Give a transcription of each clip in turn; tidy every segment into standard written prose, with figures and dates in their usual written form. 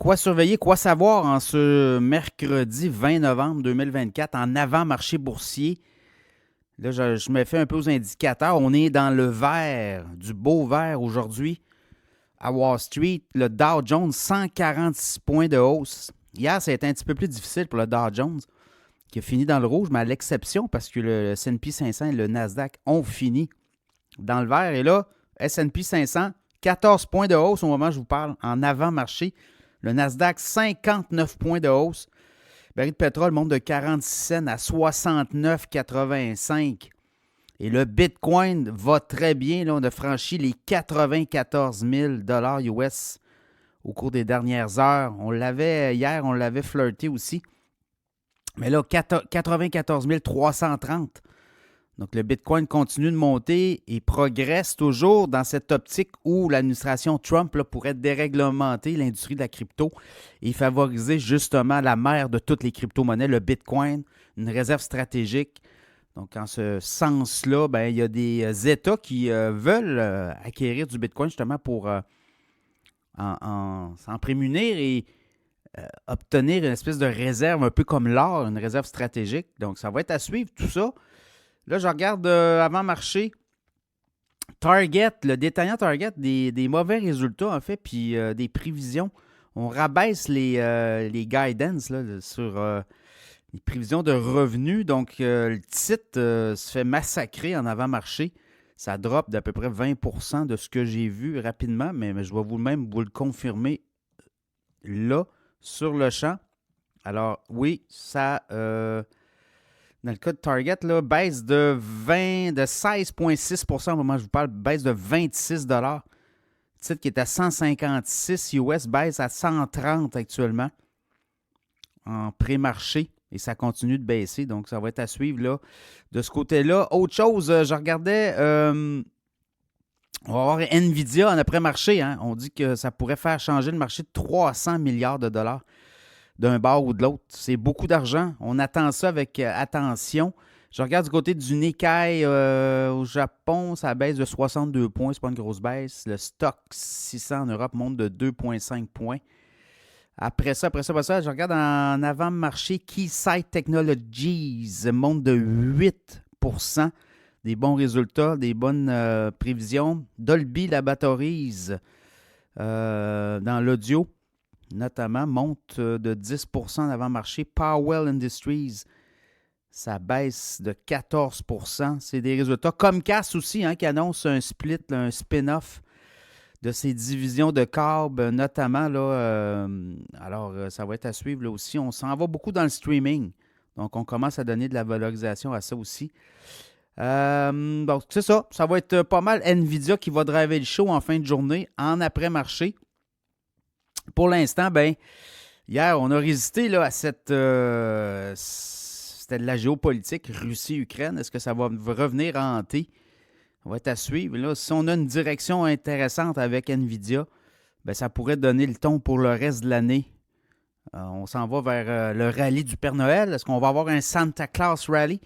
Quoi surveiller, quoi savoir en ce mercredi 20 novembre 2024 en avant-marché boursier? Là, je me fais un peu aux indicateurs. On est dans le vert, du beau vert aujourd'hui à Wall Street. Le Dow Jones, 146 points de hausse. Hier, ça a été un petit peu plus difficile pour le Dow Jones, qui a fini dans le rouge, mais à l'exception parce que le S&P 500 et le Nasdaq ont fini dans le vert. Et là, S&P 500, 14 points de hausse au moment où je vous parle, en avant-marché. Le Nasdaq, 59 points de hausse. Le baril de pétrole monte de 46 cents à 69,85. Et le Bitcoin va très bien. Là, on a franchi les 94 000 US au cours des dernières heures. On l'avait hier, on l'avait flirté aussi. Mais là, 94 330. Donc, le Bitcoin continue de monter et progresse toujours dans cette optique où l'administration Trump là, pourrait déréglementer l'industrie de la crypto et favoriser justement la mère de toutes les crypto-monnaies, le Bitcoin, une réserve stratégique. Donc, en ce sens-là, ben, il y a des États qui veulent acquérir du Bitcoin justement pour s'en prémunir et obtenir une espèce de réserve, un peu comme l'or, une réserve stratégique. Donc, ça va être à suivre tout ça. Là, je regarde avant-marché. Target, le détaillant Target, des mauvais résultats, en fait, puis des prévisions. On rabaisse les guidance là, sur les prévisions de revenus. Donc, le titre se fait massacrer en avant-marché. Ça drop d'à peu près 20% de ce que j'ai vu rapidement, mais je vais vous-même vous le confirmer là, sur le champ. Alors, oui, ça... dans le cas de Target, là, baisse de 16,6% au moment où je vous parle, baisse de 26 $. Titre qui est à 156 US, baisse à 130 actuellement en pré-marché. Et ça continue de baisser, donc ça va être à suivre là, de ce côté-là. Autre chose, je regardais, on va avoir Nvidia en après-marché. Hein. On dit que ça pourrait faire changer le marché de 300 milliards de dollars d'un bord ou de l'autre. C'est beaucoup d'argent. On attend ça avec attention. Je regarde du côté du Nikkei au Japon, ça baisse de 62 points. C'est pas une grosse baisse. Le stock 600 en Europe monte de 2,5 points. Après ça, je regarde en avant-marché. Keysight Technologies monte de 8%. Des bons résultats, des bonnes prévisions. Dolby Laboratories dans l'audio, notamment, monte de 10% en avant-marché. Powell Industries, ça baisse de 14%. C'est des résultats. Comcast aussi, hein, qui annonce un split, là, un spin-off de ses divisions de câbles, notamment. Là, alors, ça va être à suivre là aussi. On s'en va beaucoup dans le streaming. Donc, on commence à donner de la valorisation à ça aussi. Donc, c'est ça. Ça va être pas mal Nvidia qui va driver le show en fin de journée, en après-marché. Pour l'instant, ben, hier, on a résisté là, à cette... c'était de la géopolitique, Russie-Ukraine. Est-ce que ça va revenir hanter? On va être à suivre. Là, si on a une direction intéressante avec Nvidia, ben, ça pourrait donner le ton pour le reste de l'année. On s'en va vers le rallye du Père Noël. Est-ce qu'on va avoir un Santa Claus rally?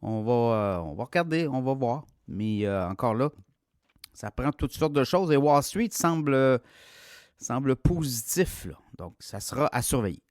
On va regarder, on va voir. Mais encore là, ça prend toutes sortes de choses. Et Wall Street semble positif. Là. Donc, ça sera à surveiller.